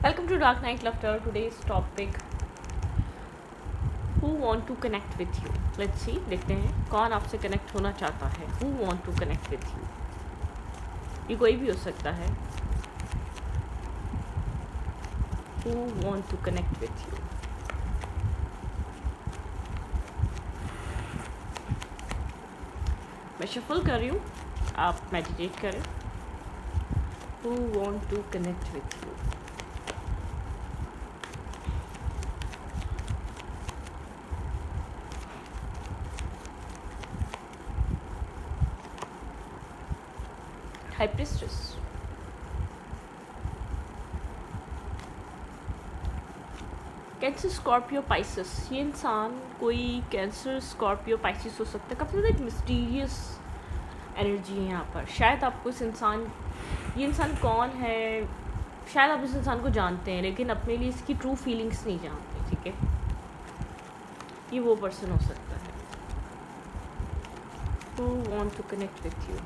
Welcome to Dark Night Laughter. Today's topic, who want to connect with you. Let's see, देखते हैं कौन आपसे connect होना चाहता है. Who want to connect with you. ये कोई भी हो सकता है. Who want to connect with you. मैं शफल कर रही हूँ, आप मेडिटेट करें. Who want to connect with you. High Priestess. Cancer, Scorpio, Pisces. ये इंसान कोई कैंसर, स्कॉर्पियो, पाइसिस हो सकता है. काफ़ी ज़्यादा एक मिस्टीरियस एनर्जी है यहाँ पर. शायद आपको इस इंसान, ये इंसान कौन है, शायद आप इस इंसान को जानते हैं लेकिन अपने लिए इसकी ट्रू फीलिंग्स नहीं जानते. ठीक है, ये वो पर्सन हो सकता है. Who want to connect with you.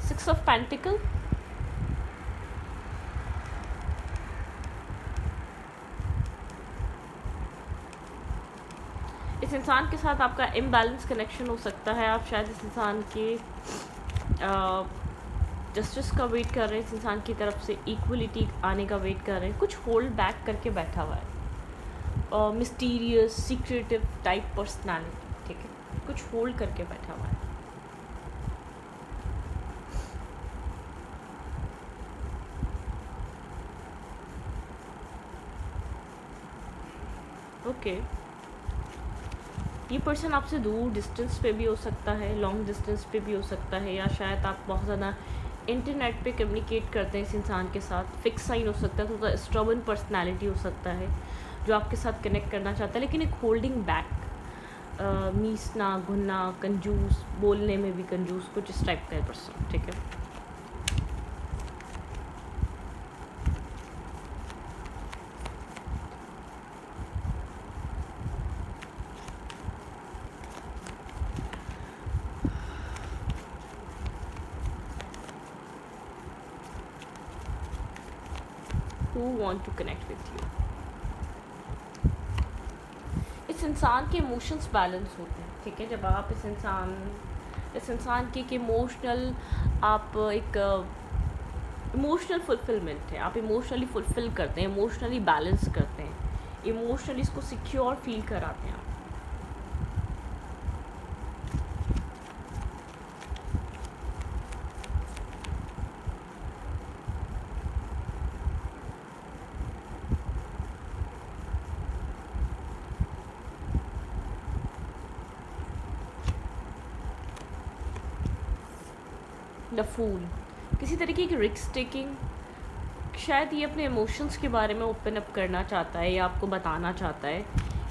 Six of Pentacle. इस इंसान के साथ आपका इम्बैलेंस कनेक्शन हो सकता है. आप शायद इस इंसान के जस्टिस का वेट कर रहे हैं. इस इंसान की तरफ से इक्वलिटी आने का वेट कर रहे हैं. कुछ होल्ड बैक करके बैठा हुआ है. Mysterious, secretive type personality. ठीक है, कुछ होल्ड करके बैठा हुआ है. ओके, ये पर्सन आपसे दूर डिस्टेंस पे भी हो सकता है, लॉन्ग डिस्टेंस पे भी हो सकता है, या शायद आप बहुत ज़्यादा इंटरनेट पे कम्युनिकेट करते हैं इस इंसान के साथ. फिक्स साइन हो सकता है, थोड़ा स्ट्रबन पर्सनालिटी हो सकता है जो आपके साथ कनेक्ट करना चाहता है, लेकिन एक होल्डिंग बैक, मीसना, घुनना, कंजूस, बोलने में भी कंजूस, कुछ इस टाइप का है पर्सन. ठीक है, who want to connect with you. इस इंसान के इमोशंस बैलेंस होते हैं. ठीक है, जब आप इस इंसान की इमोशनल, आप एक इमोशनल फुलफिलमेंट है. आप इमोशनली फुलफिल करते हैं, इमोशनली बैलेंस करते हैं, इमोशनली इसको सिक्योर फील कराते हैं आप. द फूल, किसी तरीके की रिस्क टेकिंग. शायद ये अपने इमोशंस के बारे में ओपन अप करना चाहता है या आपको बताना चाहता है.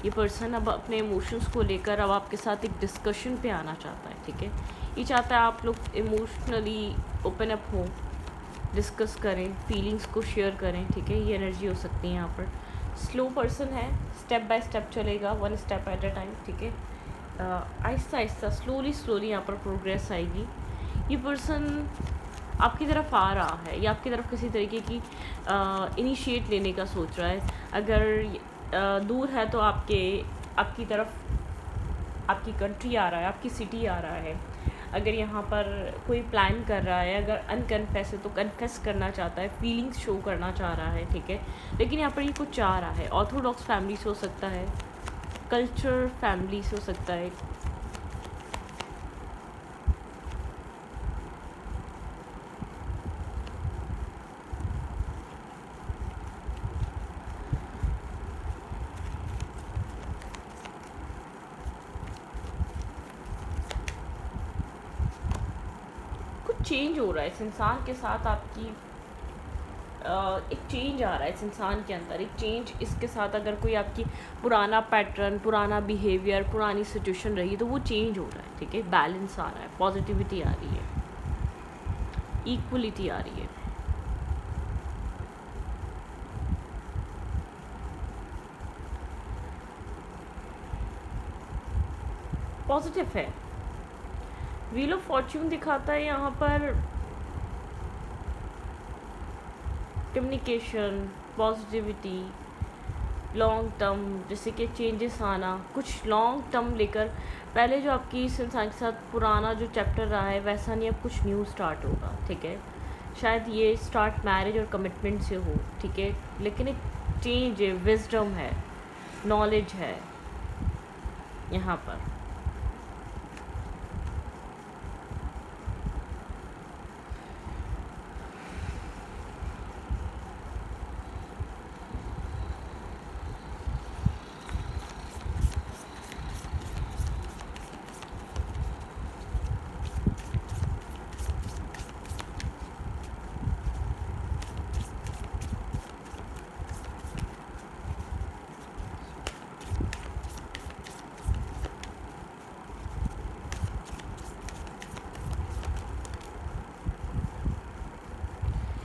ये पर्सन अब अपने इमोशंस को लेकर अब आपके साथ एक डिस्कशन पे आना चाहता है. ठीक है, ये चाहता है आप लोग इमोशनली ओपन अप हो, डिस्कस करें, फीलिंग्स को शेयर करें. ठीक है, ये एनर्जी हो सकती है यहाँ पर. स्लो पर्सन है, स्टेप बाय स्टेप चलेगा, one step at a time. ठीक है, आहिस्ता आहिस्ता, स्लोली यहाँ पर प्रोग्रेस आएगी. ये पर्सन आपकी तरफ आ रहा है या आपकी तरफ किसी तरीके की इनिशिएट लेने का सोच रहा है. अगर दूर है तो आपकी तरफ आपकी कंट्री आ रहा है, आपकी सिटी आ रहा है. अगर यहाँ पर कोई प्लान कर रहा है, अगर अनकन्फेस है तो कन्फेस करना चाहता है, फीलिंग्स शो करना चाह रहा है. ठीक है, लेकिन यहाँ पर ये कुछ चाह रहा है. ऑर्थोडॉक्स फैमिली से हो सकता है, कल्चर फैमिली से हो सकता है. चेंज हो रहा है इस इंसान के साथ. आपकी एक चेंज आ रहा है इस इंसान के अंदर, एक चेंज इसके साथ. अगर कोई आपकी पुराना पैटर्न, पुराना बिहेवियर, पुरानी सिचुएशन रही तो वो चेंज हो रहा है. ठीक है, बैलेंस आ रहा है, पॉजिटिविटी आ रही है, इक्वलिटी आ रही है. पॉजिटिव है। व्हील ऑफ फॉर्च्यून दिखाता है यहाँ पर कम्युनिकेशन, पॉजिटिविटी, लॉन्ग टर्म, जैसे कि चेंजेस आना, कुछ लॉन्ग टर्म लेकर। पहले जो आपकी इस इंसान के साथ पुराना जो चैप्टर रहा है वैसा नहीं, अब कुछ न्यू स्टार्ट होगा, ठीक है। शायद ये स्टार्ट मैरिज और कमिटमेंट से हो, ठीक है, लेकिन एक चेंज है, विजडम है, नॉलेज है यहाँ पर।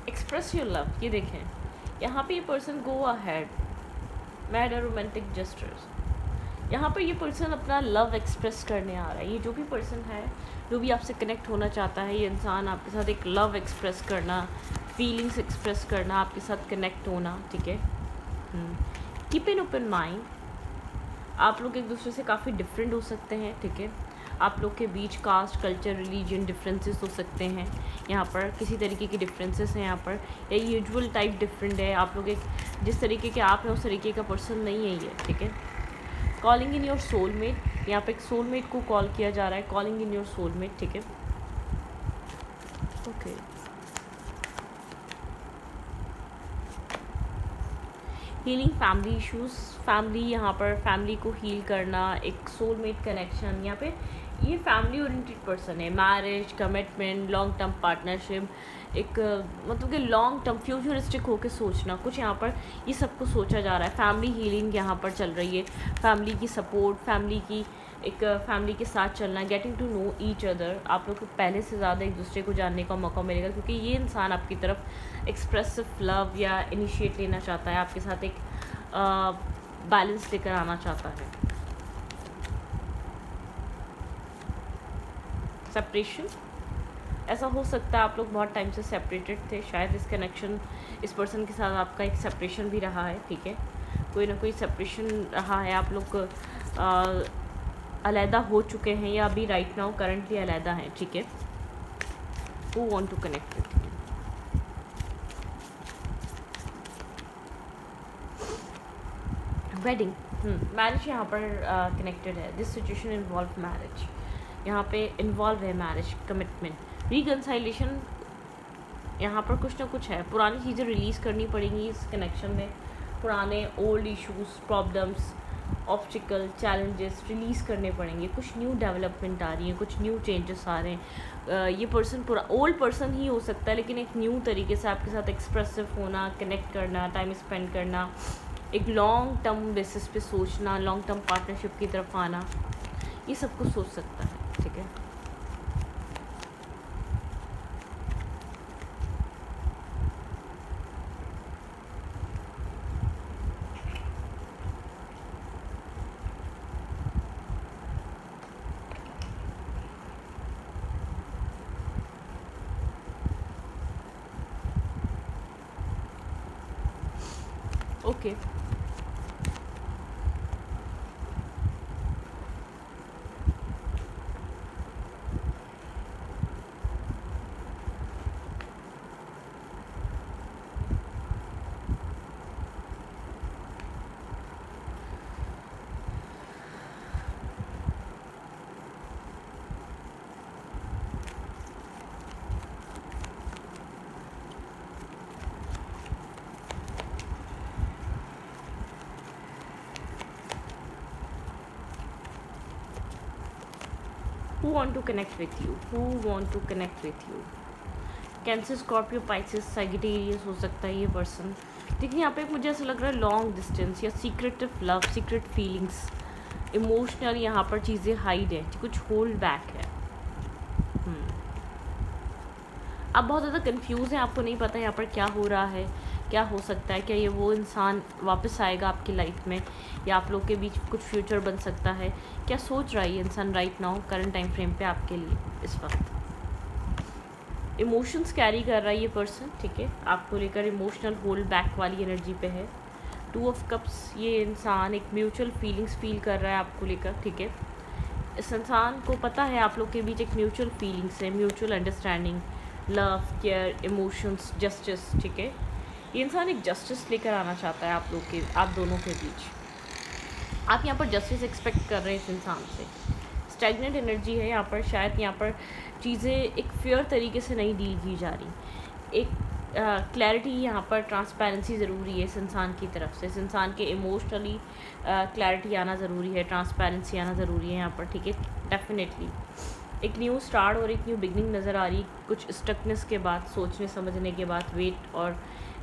एक्सप्रेस योर लव, ये देखें यहाँ पे ये पर्सन गो अहेड, मैड और रोमांटिक जेस्चर्स। यहाँ पर ये पर्सन अपना लव एक्सप्रेस करने आ रहा है। ये जो भी पर्सन है, जो भी आपसे कनेक्ट होना चाहता है, ये इंसान आपके साथ एक लव एक्सप्रेस करना, फीलिंग्स एक्सप्रेस करना, आपके साथ कनेक्ट होना, ठीक है। Keep an open mind. आप लोग एक दूसरे से काफ़ी डिफरेंट हो सकते हैं, ठीक है। आप लोग के बीच कास्ट, कल्चर, रिलीजन डिफरेंसेस हो सकते हैं। यहाँ पर किसी तरीके के डिफरेंसेस हैं यहाँ पर, या यूजुअल टाइप डिफरेंट है। आप लोग एक जिस तरीके के आप हैं उस तरीके का पर्सन नहीं है ये, ठीक है। कॉलिंग इन योर सोलमेट, यहाँ पे एक सोलमेट को कॉल किया जा रहा है, कॉलिंग इन योर सोलमेट, ठीक है। Okay, healing family issues. Family, यहाँ पर फैमिली को हील करना, एक सोलमेट कनेक्शन। यहाँ पे ये फैमिली ओरिएंटेड पर्सन है, marriage, commitment, long term partnership, एक मतलब कि लॉन्ग टर्म फ्यूचरिस्टिक होकर सोचना, कुछ यहाँ पर ये सब कुछ सोचा जा रहा है। फैमिली हीलिंग यहाँ पर चल रही है, फैमिली की सपोर्ट, फैमिली की एक फैमिली के साथ चलना, getting to know each other. आप लोग को पहले से ज़्यादा एक दूसरे को जानने का मौका मिलेगा, क्योंकि ये इंसान आपकी तरफ एक्सप्रेसिव लव या इनिशिएट लेना चाहता है, आपके साथ एक बैलेंस लेकर आना चाहता है। सेपरेशन, ऐसा हो सकता है आप लोग बहुत टाइम से सेपरेटेड थे, शायद इस कनेक्शन, इस पर्सन के साथ आपका एक सेपरेशन भी रहा है, ठीक है। कोई ना कोई सेपरेशन रहा है, आप लोग अलहदा हो चुके हैं या अभी राइट नाउ करंटली अलहदा हैं, ठीक है। Who want to connect with you. Wedding, marriage यहाँ पर कनेक्टेड है। दिस सिचुएशन इन्वॉल्व मैरिज, यहाँ पे इन्वॉल्व है मैरिज, कमिटमेंट, रिकन्साइलेशन। यहाँ पर कुछ ना कुछ है, पुरानी चीज़ें रिलीज़ करनी पड़ेंगी इस कनेक्शन में, पुराने old issues, problems, obstacle, challenges release करने पड़ेंगे। कुछ न्यू डेवलपमेंट आ रही है, कुछ न्यू चेंजेस आ रहे हैं। ये पर्सन पूरा ओल्ड पर्सन ही हो सकता है, लेकिन एक न्यू तरीके से आपके साथ एक्सप्रेसिव होना, कनेक्ट करना, टाइम स्पेंड करना, एक लॉन्ग टर्म बेसिस पे सोचना, लॉन्ग टर्म पार्टनरशिप की तरफ आना, ये सब कुछ सोच सकता है, ठीक है। Okay, who want to connect with you, who want to connect with you। Cancer, Scorpio, Pisces, Sagittarius हो सकता है ये पर्सन। देखिए यहाँ पे मुझे ऐसा लग रहा है लॉन्ग डिस्टेंस या secretive love, secret feelings, emotional यहाँ पर चीज़ें हाइड है, कुछ होल्ड बैक है। आप बहुत ज़्यादा कंफ्यूज हैं, आपको नहीं पता यहाँ पर क्या हो रहा है, क्या हो सकता है, क्या ये वो इंसान वापस आएगा आपकी लाइफ में, या आप लोग के बीच कुछ फ्यूचर बन सकता है, क्या सोच रहा है ये इंसान right now current time frame पे आपके लिए इस वक्त। इमोशंस कैरी कर रहा है ये पर्सन, ठीक है, आपको लेकर इमोशनल होल्ड बैक वाली एनर्जी पे है। 2 ऑफ कप्स, ये इंसान एक म्यूचुअल फीलिंग्स फील कर रहा है आपको लेकर, ठीक है। इस इंसान को पता है आप लोग के बीच एक म्यूचुअल फीलिंग्स है, mutual understanding, love, care, emotions, justice, ठीक है। ये इंसान एक जस्टिस लेकर आना चाहता है आप दोनों के बीच। आप यहाँ पर जस्टिस एक्सपेक्ट कर रहे हैं इस इंसान से। स्टैग्नेंट एनर्जी है यहाँ पर, शायद यहाँ पर चीज़ें एक फेयर तरीके से नहीं डील की जा रही। एक क्लैरिटी यहाँ पर, ट्रांसपेरेंसी ज़रूरी है इस इंसान की तरफ से। इस इंसान के इमोशनली क्लैरिटी आना ज़रूरी है, ट्रांसपेरेंसी आना ज़रूरी है यहाँ पर, ठीक है। डेफिनेटली एक न्यू स्टार्ट और एक न्यू बिगनिंग नज़र आ रही, कुछ स्टकनेस के बाद, सोचने समझने के बाद, वेट और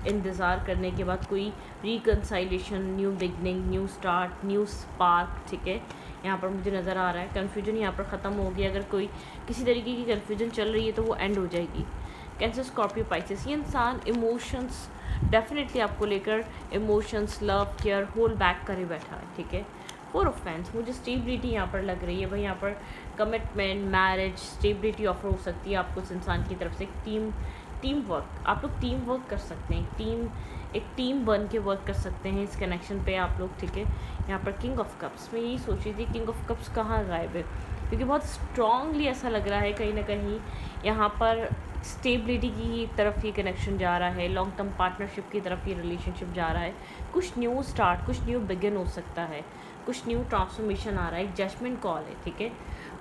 इंतज़ार करने के बाद कोई reconciliation, new beginning, new start, new spark, ठीक है, यहाँ पर मुझे नज़र आ रहा है। कन्फ्यूजन यहाँ पर ख़त्म हो गया, अगर कोई किसी तरीके की कन्फ्यूजन चल रही है तो वो एंड हो जाएगी। कैंसर, स्कॉर्पियो, पाइसेस, ये इंसान इमोशंस डेफिनेटली आपको लेकर emotions, love, care hold back करे बैठा है, ठीक है। 4 ऑफ फैंस, मुझे स्टेबिलिटी यहाँ पर लग रही है भाई, यहाँ पर कमिटमेंट, मैरिज, स्टेबिलिटी ऑफर हो सकती है आपको इस इंसान की तरफ से। टीम वर्क, आप लोग टीम वर्क कर सकते हैं, एक टीम बन के वर्क कर सकते हैं इस कनेक्शन पे आप लोग, ठीक है। यहाँ पर किंग ऑफ कप्स, मैं यही सोच रही थी किंग ऑफ कप्स कहाँ गायब है, क्योंकि बहुत स्ट्रांगली ऐसा लग रहा है कहीं ना कहीं यहाँ पर स्टेबिलिटी की तरफ ये कनेक्शन जा रहा है, लॉन्ग टर्म पार्टनरशिप की तरफ ये रिलेशनशिप जा रहा है। कुछ न्यू स्टार्ट, कुछ न्यू बिगिन हो सकता है, कुछ न्यू ट्रांसफॉर्मेशन आ रहा है, एक जजमेंट कॉल है, ठीक है।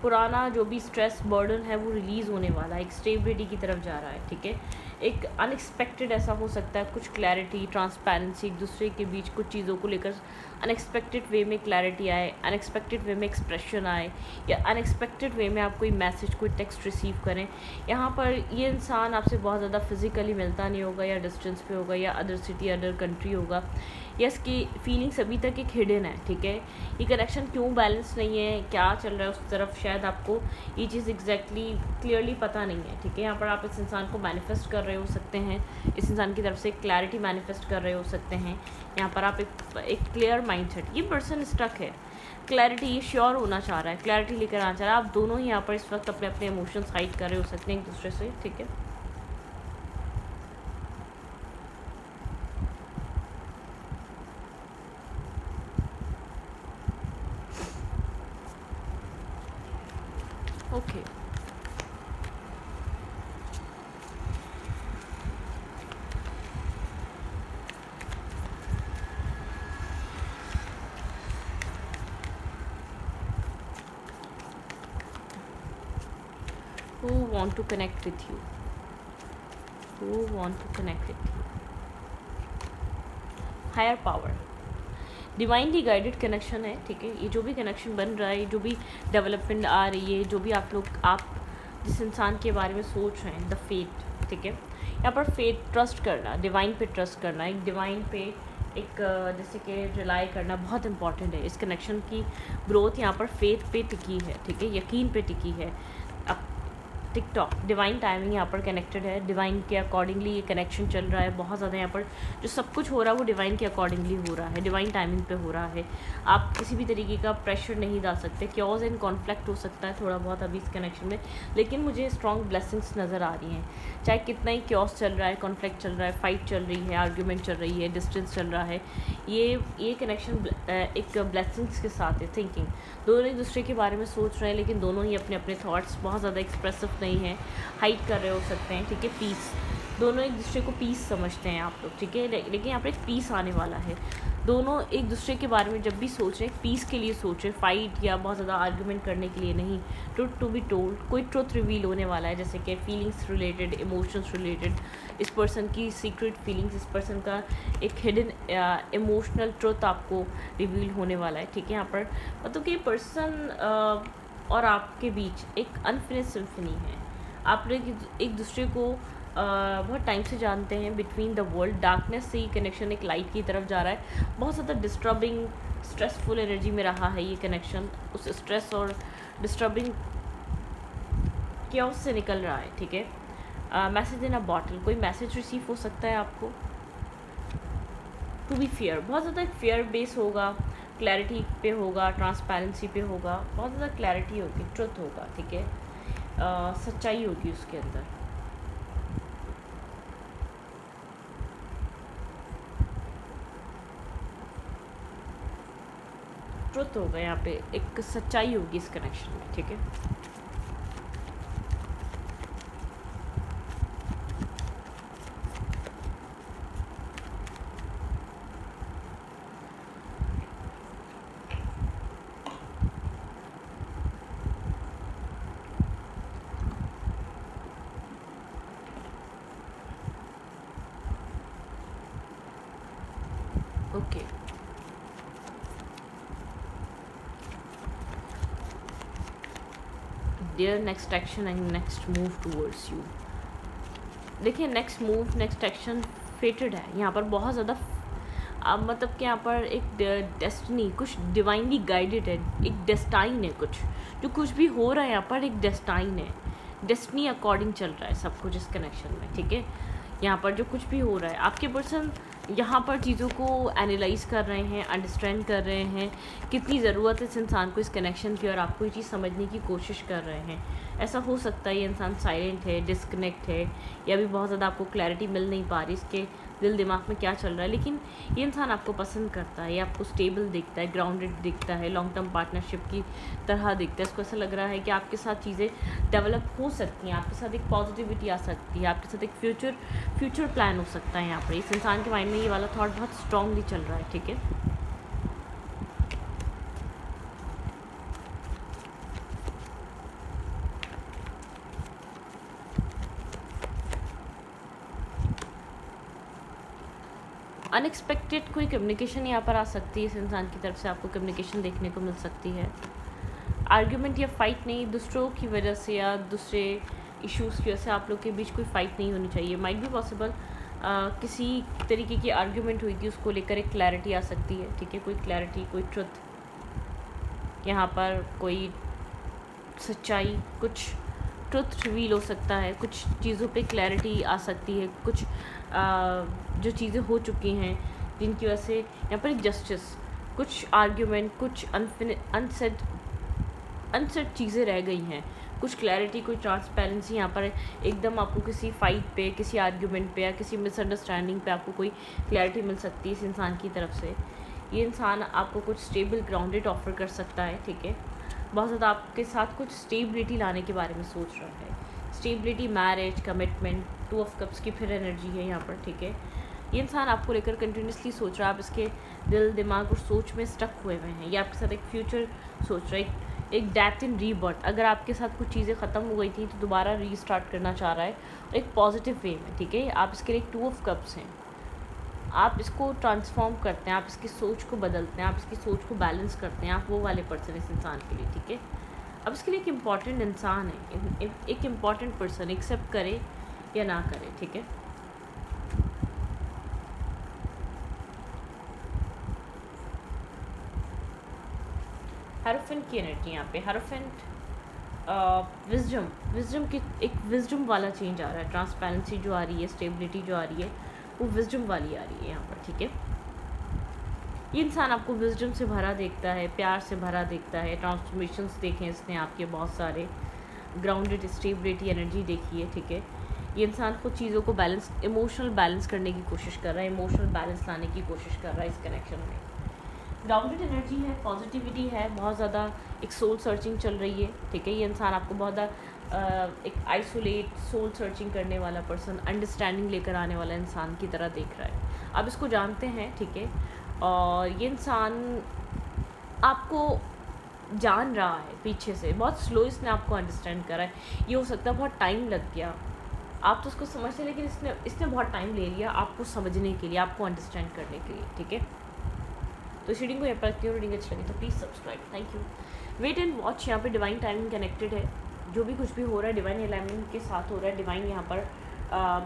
पुराना जो भी स्ट्रेस बर्डन है वो रिलीज़ होने वाला है, एक स्टेबिलिटी की तरफ जा रहा है, ठीक है। एक अनएक्सपेक्टेड ऐसा हो सकता है, कुछ क्लैरिटी, ट्रांसपेरेंसी, एक दूसरे के बीच कुछ चीज़ों को लेकर अनएक्सपेक्टेड वे में क्लैरिटी आए, अनएक्सपेक्टेड वे में एक्सप्रेशन आए, या अनएक्सपेक्टेड वे में आप कोई मैसेज, कोई टेक्स्ट रिसीव करें। यहाँ पर ये इंसान आपसे बहुत ज़्यादा फिजिकली मिलता नहीं होगा, या डिस्टेंस पे होगा, या अदर सिटी, अदर कंट्री होगा, या इसकी फीलिंग्स अभी तक एक हिडन है, ठीक है। ये कनेक्शन क्यों बैलेंस नहीं है, क्या चल रहा है उस तरफ, शायद आपको ये चीज़ एग्जैक्टली क्लियरली पता नहीं है, ठीक है। यहाँ पर आप इस इंसान को मैनिफेस्ट कर रहे हो सकते हैं, इस इंसान की तरफ से क्लैरिटी मैनिफेस्ट कर रहे हो सकते हैं। यहाँ पर आप एक क्लियर माइंडसेट, ये पर्सन स्टक है, क्लैरिटी, ये श्योर होना चाह रहा है, क्लैरिटी लेकर आना चाह रहा है। आप दोनों ही यहाँ पर इस वक्त अपने अपने इमोशंस हाइड कर रहे हो सकते हैं एक दूसरे से, ठीक है। Okay, who want to connect with you, who want to connect with you, higher power, divinely guided connection है, ठीक है। ये जो भी कनेक्शन बन रहा है, जो भी डेवलपमेंट आ रही है, जो भी आप जिस इंसान के बारे में सोच रहे हैं, द फेट, ठीक है। यहाँ पर फेट, ट्रस्ट करना, डिवाइन पे ट्रस्ट करना, एक डिवाइन पे एक जैसे कि रिलाई करना बहुत इंपॉर्टेंट है। इस कनेक्शन की ग्रोथ यहाँ पर फेथ पे टिकी है, ठीक है, यकीन पे टिकी है। अब टिकटॉक, डिवाइन टाइमिंग यहाँ पर कनेक्टेड है, डिवाइन के अकॉर्डिंगली ये कनेक्शन चल रहा है बहुत ज़्यादा। यहाँ पर जो सब कुछ हो रहा है वो डिवाइन के अकॉर्डिंगली हो रहा है, डिवाइन टाइमिंग पे हो रहा है। आप किसी भी तरीके का प्रेशर नहीं डाल सकते, क्योज एंड कॉन्फ्लिक्ट हो सकता है थोड़ा बहुत अभी इस कनेक्शन में, लेकिन मुझे स्ट्रॉन्ग ब्लेसिंग्स नज़र आ रही हैं। चाहे कितना ही क्योस चल रहा है, कॉन्फ्लिक्ट चल रहा है, फाइट चल रही है, आर्ग्यूमेंट चल रही है, डिस्टेंस चल रहा है, ये कनेक्शन एक ब्लेसिंग्स के साथ है। थिंकिंग, दोनों एक दूसरे के बारे में सोच रहे हैं, लेकिन दोनों ही अपने अपने थॉट्स बहुत ज़्यादा एक्सप्रेसिव नहीं हैं, हाइड कर रहे हो सकते हैं, ठीक है। पीस, दोनों एक दूसरे को पीस समझते हैं आप लोग, ठीक है, लेकिन यहाँ पर एक पीस आने वाला है। दोनों एक दूसरे के बारे में जब भी सोच रहे हैं, पीस के लिए सोच रहे, फाइट या बहुत ज़्यादा आर्ग्यूमेंट करने के लिए नहीं। ट्रुथ टू बी टोल्ड, कोई ट्रुथ रिवील होने वाला है, जैसे कि फीलिंग्स रिलेटेड, इमोशंस रिलेटेड, इस पर्सन की सीक्रेट फीलिंग्स, इस पर्सन का एक हिडन इमोशनल ट्रुथ आपको रिवील होने वाला है, ठीक है। यहाँ पर मतलब कि पर्सन और आपके बीच एक अनफिनिश सिम्फनी है। आप लोग एक दूसरे को बहुत टाइम से जानते हैं, बिटवीन द वर्ल्ड डार्कनेस से ये कनेक्शन एक लाइट की तरफ जा रहा है। बहुत ज़्यादा डिस्टर्बिंग, स्ट्रेसफुल एनर्जी में रहा है ये कनेक्शन, उस स्ट्रेस और डिस्टर्बिंग क्योस से निकल रहा है, ठीक है। मैसेज इन अ बॉटल, कोई मैसेज रिसीव हो सकता है आपको, टू बी फेयर, बहुत ज़्यादा फेयर बेस होगा, क्लैरिटी पे होगा, ट्रांसपेरेंसी पे होगा, बहुत ज़्यादा क्लैरिटी होगी, ट्रुथ होगा, ठीक है, सच्चाई होगी उसके अंदर। ट्रुथ होगा यहाँ पे, एक सच्चाई होगी इस कनेक्शन में, ठीक है। Okay, their next action and next move towards you. देखिए next move, next action fated है यहाँ पर, बहुत ज़्यादा मतलब कि यहाँ पर एक डेस्टिनी, कुछ डिवाइनली गाइडेड है, एक डेस्टाइन है, जो कुछ भी हो रहा है यहाँ पर एक डेस्टाइन है, डेस्टिनी अकॉर्डिंग चल रहा है सब कुछ इस कनेक्शन में, ठीक है। यहाँ पर जो कुछ भी हो रहा है, आपके पर्सन यहाँ पर चीज़ों को एनालाइज कर रहे हैं, अंडरस्टैंड कर रहे हैं, कितनी ज़रूरत है इस इंसान को इस कनेक्शन की, और आपको ये चीज़ समझने की कोशिश कर रहे हैं। ऐसा हो सकता है ये इंसान साइलेंट है, डिस्कनेक्ट है, या भी बहुत ज़्यादा आपको क्लैरिटी मिल नहीं पा रही इसके दिल दिमाग में क्या चल रहा है, लेकिन ये इंसान आपको पसंद करता है, ये आपको स्टेबल दिखता है, ग्राउंडेड दिखता है, लॉन्ग टर्म पार्टनरशिप की तरह दिखता है। इसको ऐसा लग रहा है कि आपके साथ चीज़ें डेवलप हो सकती हैं, आपके साथ एक पॉजिटिविटी आ सकती है, आपके साथ एक फ्यूचर प्लान हो सकता है। यहाँ पर इस इंसान के माइंड में ये वाला थॉट बहुत स्ट्रांगली चल रहा है, ठीक है। अनएक्सपेक्टेड कोई कम्युनिकेशन यहाँ पर आ सकती है, इस इंसान की तरफ से आपको कम्युनिकेशन देखने को मिल सकती है। आर्ग्यूमेंट या फाइट नहीं, दूसरों की वजह से या दूसरे इश्यूज़ की वजह से आप लोग के बीच कोई फाइट नहीं होनी चाहिए। माइट भी पॉसिबल किसी तरीके की आर्ग्यूमेंट हुई थी, उसको लेकर एक क्लैरिटी आ सकती है, ठीक है। कोई क्लैरिटी, कोई ट्रुथ, यहाँ पर कोई सच्चाई, कुछ ट्रुथ रिवील हो सकता है, कुछ चीज़ों पे क्लैरिटी आ सकती है, कुछ जो चीज़ें हो चुकी हैं जिनकी वजह से यहाँ पर एक जस्टिस, कुछ आर्ग्यूमेंट, कुछ अनसेट चीज़ें रह गई हैं, कुछ क्लैरिटी, कोई ट्रांसपेरेंसी। यहाँ पर एकदम आपको किसी फाइट पे, किसी आर्ग्यूमेंट पे या किसी मिसअंडरस्टैंडिंग पे आपको कोई क्लैरिटी मिल सकती है इस इंसान की तरफ से। ये इंसान आपको कुछ स्टेबल, ग्राउंडेड ऑफर कर सकता है, ठीक है। बहुत ज़्यादा आपके साथ कुछ स्टेबिलिटी लाने के बारे में सोच रहा है, stability, marriage, commitment, 2 of cups की फिर एनर्जी है यहाँ पर, ठीक है। ये इंसान आपको लेकर कंटिन्यूसली सोच रहा है, आप इसके दिल, दिमाग और सोच में स्टक हुए हुए हैं। ये आपके साथ एक फ्यूचर सोच रहा है, एक डेथ इन रीबर्थ। अगर आपके साथ कुछ चीज़ें ख़त्म हो गई थी तो दोबारा रीस्टार्ट करना चाह रहा है, और एक पॉजिटिव वे में, ठीक है। आप इसके लिए 2 ऑफ कप्स हैं, आप इसको ट्रांसफॉर्म करते हैं, आप इसकी सोच को बदलते हैं, आप इसकी सोच को बैलेंस करते हैं, आप वो वाले पर्सन इस इंसान के लिए, ठीक है। अब इसके लिए एक इम्पॉर्टेंट इंसान है, एक इम्पॉर्टेंट पर्सन, एक्सेप्ट करे या ना करे, ठीक है। हेरोफेंट की एनर्जी यहाँ पे, हेरोफेंट विजडम की एक विजडम वाला चेंज आ रहा है, ट्रांसपेरेंसी जो आ रही है, स्टेबिलिटी जो आ रही है, वो विजडम वाली आ रही है यहाँ पर, ठीक है। ये इंसान आपको विजडम से भरा देखता है, प्यार से भरा देखता है, ट्रांसफॉर्मेशंस देखे हैं इसने आपके बहुत सारे, ग्राउंडेड स्टेबिलिटी एनर्जी देखी है, ठीक है। ये इंसान खुद चीज़ों को बैलेंस, इमोशनल बैलेंस करने की कोशिश कर रहा है, इमोशनल बैलेंस लाने की कोशिश कर रहा है इस कनेक्शन में। ग्राउंडेड एनर्जी है, पॉजिटिविटी है, बहुत ज़्यादा एक सोल सर्चिंग चल रही है, ठीक है। ये इंसान आपको बहुत ज़्यादा एक आइसोलेट, सोल सर्चिंग करने वाला पर्सन, अंडरस्टैंडिंग लेकर आने वाला इंसान की तरह देख रहा है। आप इसको जानते हैं, ठीक है, और ये इंसान आपको जान रहा है पीछे से, बहुत स्लो इसने आपको अंडरस्टैंड करा है। ये हो सकता है बहुत टाइम लग गया, आप तो उसको समझते, लेकिन इसने बहुत टाइम ले लिया आपको समझने के लिए, आपको अंडरस्टैंड करने के लिए, ठीक है। तो इस रीडिंग को यहाँ पर रखती हूँ, रीडिंग अच्छी लगी तो please subscribe, thank you. Wait and watch, यहाँ पे डिवाइन टाइमिंग कनेक्टेड है, जो भी कुछ भी हो रहा है डिवाइन अलाइनमेंट के साथ हो रहा है, डिवाइन यहाँ पर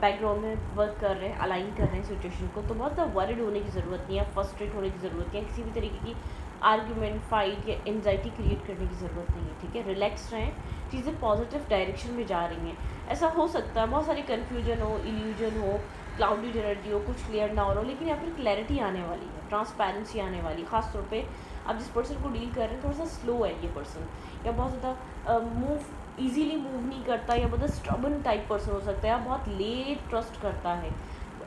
बैकग्राउंड में वर्क कर रहे हैं, अलाइन कर रहे हैं सिचुएशन को। तो बहुत ज़्यादा वरिड होने की ज़रूरत नहीं है, फ्रस्ट्रेट होने की ज़रूरत नहीं है, किसी भी तरीके की आर्ग्यूमेंट, फाइट या एंजाइटी क्रिएट करने की ज़रूरत नहीं है, ठीक है। रिलैक्स रहें, चीज़ें पॉजिटिव डायरेक्शन में जा रही हैं। ऐसा हो सकता है बहुत सारी कन्फ्यूजन हो, इल्यूजन हो, क्लाउडी एनर्जी हो, कुछ क्लियर ना हो रहा हो, लेकिन यहाँ पर क्लैरिटी आने वाली है, ट्रांसपेरेंसी आने वाली, खासतौर पे आप जिस पर्सन को डील कर रहे हैं थोड़ा सा स्लो है ये पर्सन, या बहुत ज़्यादा मूव ईजीली मूव नहीं करता, या बहुत स्ट्रबन टाइप पर्सन हो सकता है, या बहुत लेट ट्रस्ट करता है,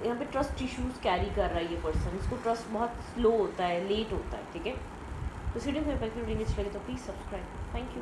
यहाँ पे ट्रस्ट इश्यूज़ कैरी कर रहा है ये पर्सन, इसको ट्रस्ट बहुत स्लो होता है, लेट होता है, ठीक है। तो रीडिंग में अच्छी लगी तो प्लीज़ सब्सक्राइब। Thank you.